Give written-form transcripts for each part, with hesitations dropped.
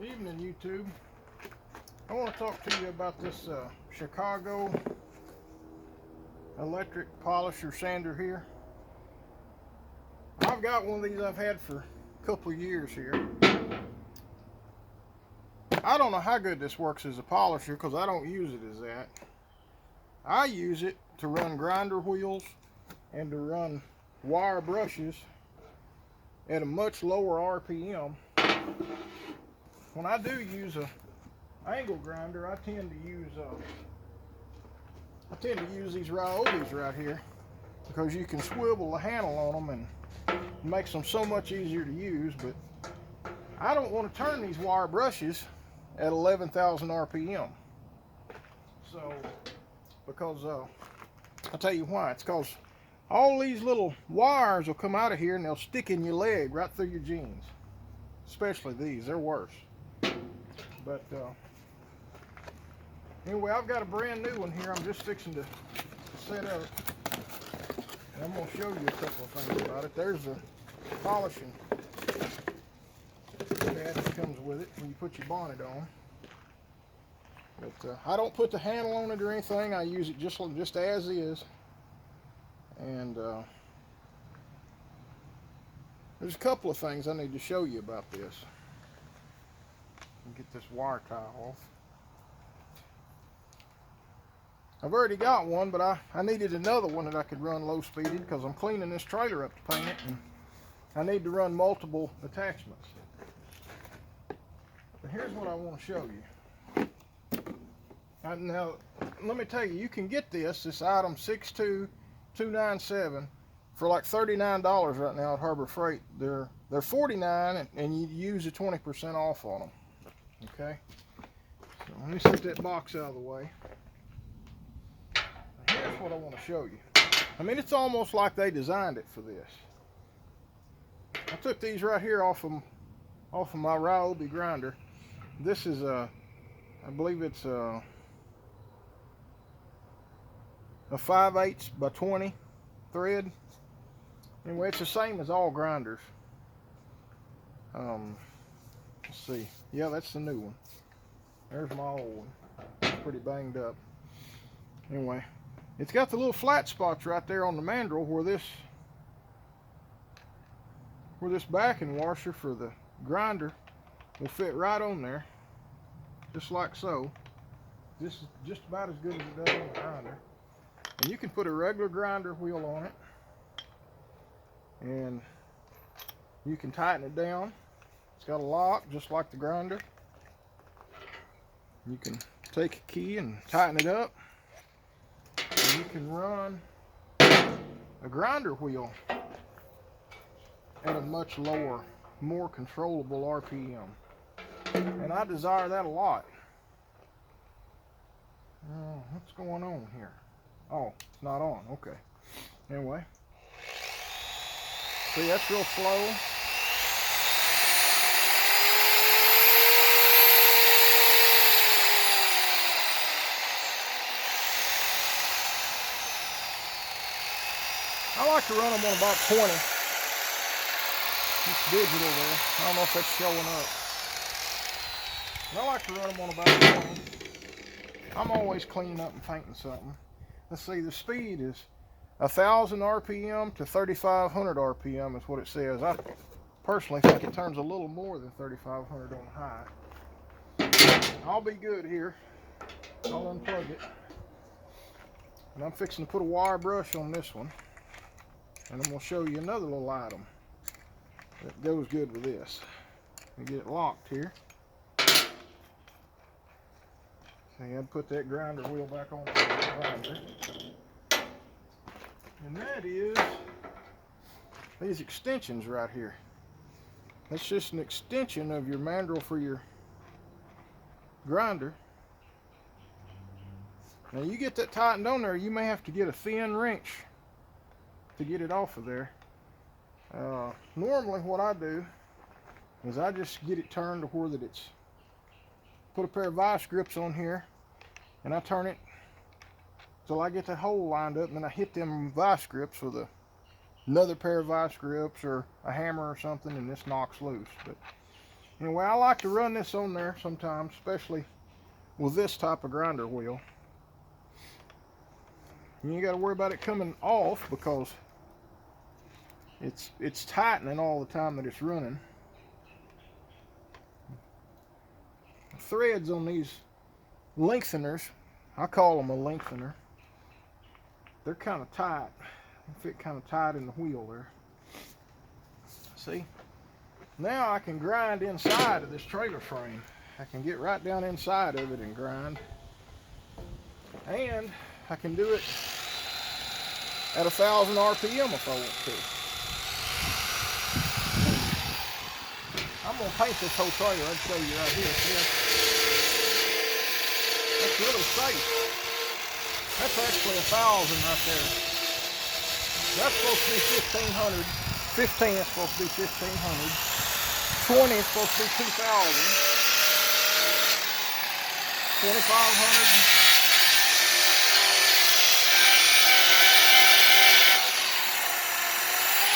Evening, YouTube. I want to talk to you about this Chicago electric polisher sander here. I've got one of these I've had for a couple of years here. I don't know how good this works as a polisher because I don't use it as that. I use it to run grinder wheels and to run wire brushes at a much lower RPM. When I do use a angle grinder, I tend to use these Ryobis right here because you can swivel the handle on them and it makes them so much easier to use. But I don't want to turn these wire brushes at 11,000 RPM. So, because I'll tell you why. It's because all these little wires will come out of here and they'll stick in your leg right through your jeans. Especially these, they're worse. But anyway, I've got a brand new one here. I'm just fixing to set up. And I'm going to show you a couple of things about it. There's a polishing pad that comes with it when you put your bonnet on. But I don't put the handle on it or anything. I use it just as is. And there's a couple of things I need to show you about this. Get this wire tie off. I've already got one, but I needed another one that I could run low speeded because I'm cleaning this trailer up to paint it, and I need to run multiple attachments. But here's what I want to show you. Now, let me tell you, you can get this item 62297 for like $39 right now at Harbor Freight. They're $49, and you use a 20% off on them. Okay, so let me set that box out of the way. Here's what I want to show you. I mean, it's almost like they designed it for this. I took these right here off of my Ryobi grinder. This is I believe it's a 5/8 by 20 thread. Anyway, it's the same as all grinders. Let's see. Yeah, that's the new one. There's my old one. It's pretty banged up. Anyway, it's got the little flat spots right there on the mandrel where this backing washer for the grinder will fit right on there, just like so. This is just about as good as it does on the grinder. And you can put a regular grinder wheel on it, and you can tighten it down. It's got a lock just like the grinder. You can take a key and tighten it up, and you can run a grinder wheel at a much lower, more controllable RPM. And I desire that a lot. What's going on here? Oh, it's not on. Okay. Anyway, see, that's real slow. I like to run them on about 20. It's digital there. I don't know if that's showing up. But I like to run them on about 20. I'm always cleaning up and painting something. Let's see, the speed is 1,000 RPM to 3,500 RPM is what it says. I personally think it turns a little more than 3,500 on high. I'll be good here. I'll unplug it. And I'm fixing to put a wire brush on this one. And I'm going to show you another little item that goes good with this. Let me get it locked here. Okay, I'd put that grinder wheel back on the grinder. And that is these extensions right here. That's just an extension of your mandrel for your grinder. Now you get that tightened on there, you may have to get a thin wrench to get it off of there. Normally what I do is I just get it turned to where that it's, put a pair of vice grips on here, and I turn it till I get that hole lined up, and then I hit them vice grips with another pair of vice grips or a hammer or something, and this knocks loose. But Anyway, I like to run this on there sometimes, especially with this type of grinder wheel. And you got to worry about it coming off because it's tightening all the time that it's running. The threads on these lengtheners, I call them a lengthener, they're kind of tight. They fit kind of tight in the wheel there. See? Now I can grind inside of this trailer frame. I can get right down inside of it and grind. And I can do it at 1,000 RPM if I want to. I'm going to paint this whole trailer. I'll show you right here. See? That's really safe. That's actually 1,000 right there. That's supposed to be 1,500. 15 is supposed to be 1,500. 20 is supposed to be 2,000. 2,500.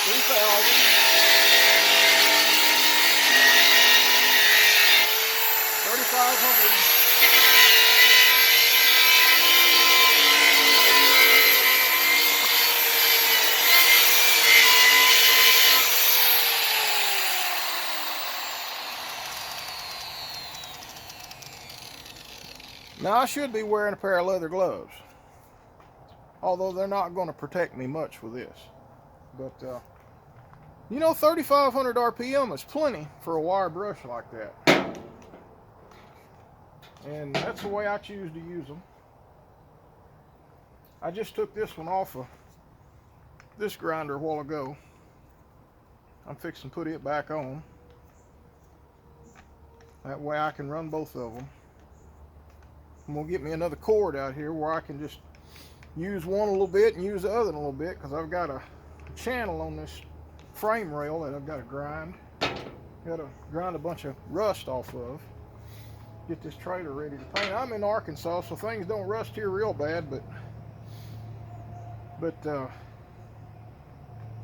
3,000. 3,500. Now I should be wearing a pair of leather gloves, although they're not going to protect me much with this. But you know, 3,500 RPM is plenty for a wire brush like that, and that's the way I choose to use them. I just took this one off of this grinder a while ago. I'm fixing to put it back on. That way I can run both of them. I'm going to get me another cord out here where I can just use one a little bit and use the other a little bit, because I've got a channel on this frame rail that I've got to grind. Got to grind a bunch of rust off of. Get this trailer ready to paint. I'm in Arkansas, so things don't rust here real bad, but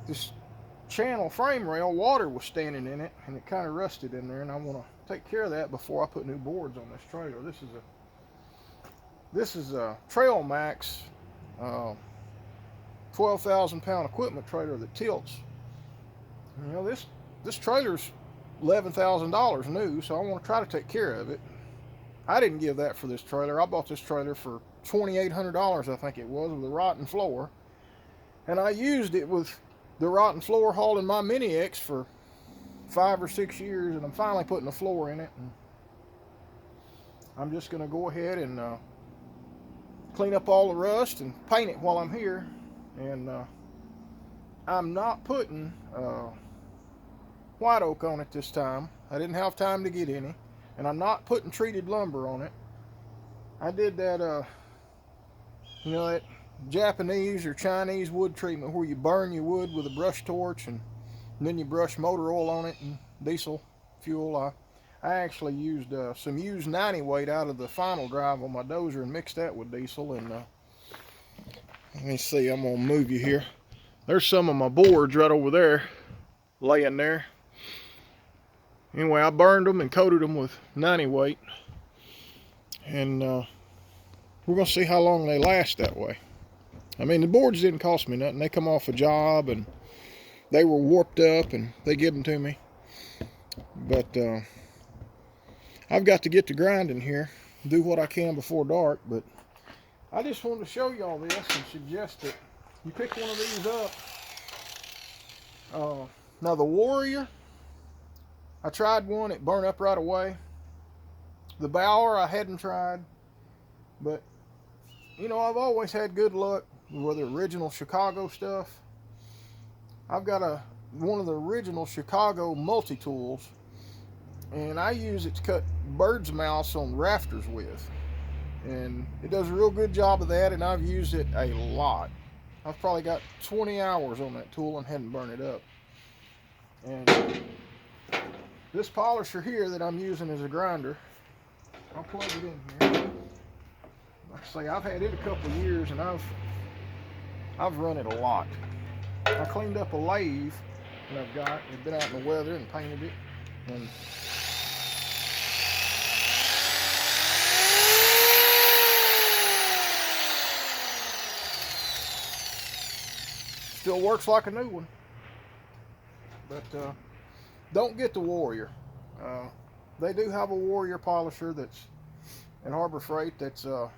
this channel frame rail, water was standing in it and it kind of rusted in there, and I want to take care of that before I put new boards on this trailer. This is a Trail Max 12,000 pound equipment trailer that tilts. You know, this trailer's $11,000 new, so I want to try to take care of it. I didn't give that for this trailer. I bought this trailer for $2,800, I think it was, with a rotten floor. And I used it with the rotten floor hauling my Mini X for 5 or 6 years, and I'm finally putting a floor in it. And I'm just going to go ahead and clean up all the rust and paint it while I'm here. And I'm not putting white oak on it this time. I didn't have time to get any, and I'm not putting treated lumber on it. I did that you know, that Japanese or Chinese wood treatment where you burn your wood with a brush torch and then you brush motor oil on it and diesel fuel. I actually used some used 90 weight out of the final drive on my dozer and mixed that with diesel. And let me see, I'm gonna move you here. There's some of my boards right over there laying there. Anyway, I burned them and coated them with 90 weight, and we're gonna see how long they last that way. I mean, the boards didn't cost me nothing. They come off a job and they were warped up and they give them to me. But I've got to get to grinding here, do what I can before dark. But I just wanted to show you all this and suggest that you pick one of these up. Now the Warrior, I tried one, it burned up right away. The Bauer I hadn't tried, but you know, I've always had good luck with the original Chicago stuff. I've got one of the original Chicago multi-tools, and I use it to cut bird's mouths on rafters with, and it does a real good job of that, and I've used it a lot. I've probably got 20 hours on that tool and hadn't burned it up. And this polisher here that I'm using as a grinder, I'll plug it in here. Like I say, I've had it a couple of years and I've run it a lot. I cleaned up a lathe that I've got. It's been out in the weather and painted it. And Still works like a new one. But don't get the Warrior. They do have a Warrior polisher that's in Harbor Freight that's I'm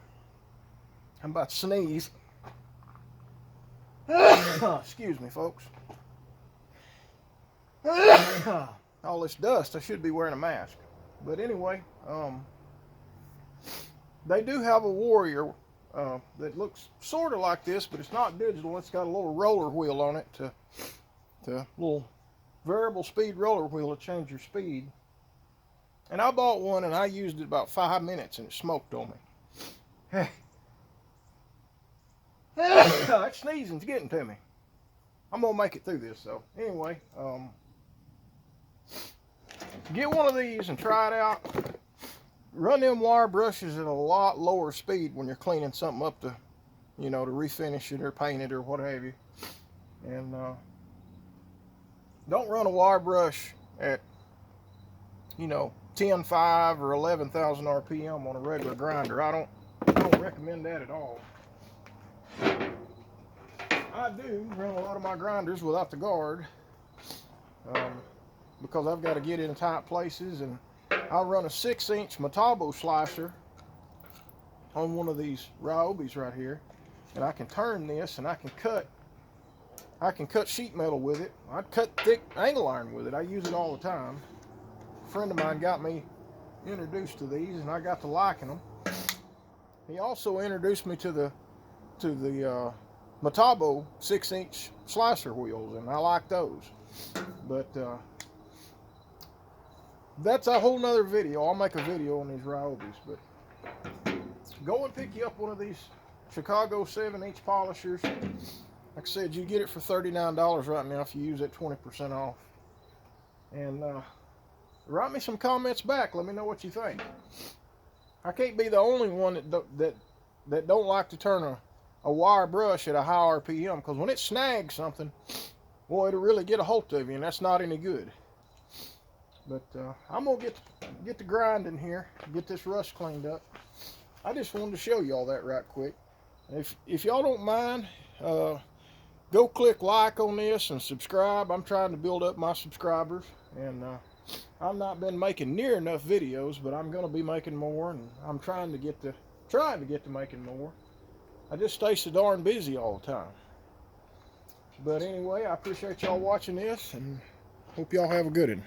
about to sneeze. Excuse me, folks. All this dust, I should be wearing a mask. But anyway, they do have a Warrior that looks sort of like this, but it's not digital. It's got a little roller wheel on it to little variable speed roller wheel to change your speed. And I bought one and I used it about 5 minutes and it smoked on me. That sneezing's getting to me. I'm gonna make it through this though. Anyway, get one of these and try it out. Run them wire brushes at a lot lower speed when you're cleaning something up to, you know, to refinish it or paint it or what have you. And don't run a wire brush at, you know, 10.5 or 11,000 RPM on a regular grinder. I don't recommend that at all. I do run a lot of my grinders without the guard because I've got to get in tight places, and I run a 6-inch Metabo slicer on one of these Ryobis right here, and I can turn this and I can cut sheet metal with it. I cut thick angle iron with it. I use it all the time. A friend of mine got me introduced to these, and I got to liking them. He also introduced me to the Metabo 6-inch slicer wheels, and I like those. But that's a whole nother video. I'll make a video on these Ryobis. But go and pick you up one of these Chicago 7-inch polishers. Like I said, you get it for $39 right now if you use it 20% off. And write me some comments back. Let me know what you think. I can't be the only one that don't like to turn a wire brush at a high RPM, because when it snags something, boy, it'll really get a hold of you, and that's not any good. But I'm gonna get the grinding here, get this rust cleaned up. I just wanted to show you all that right quick. If y'all don't mind, go click like on this and subscribe. I'm trying to build up my subscribers, and I've not been making near enough videos, but I'm gonna be making more, and I'm trying to get to making more. I just stay so darn busy all the time. But anyway, I appreciate y'all watching this, and hope y'all have a good one.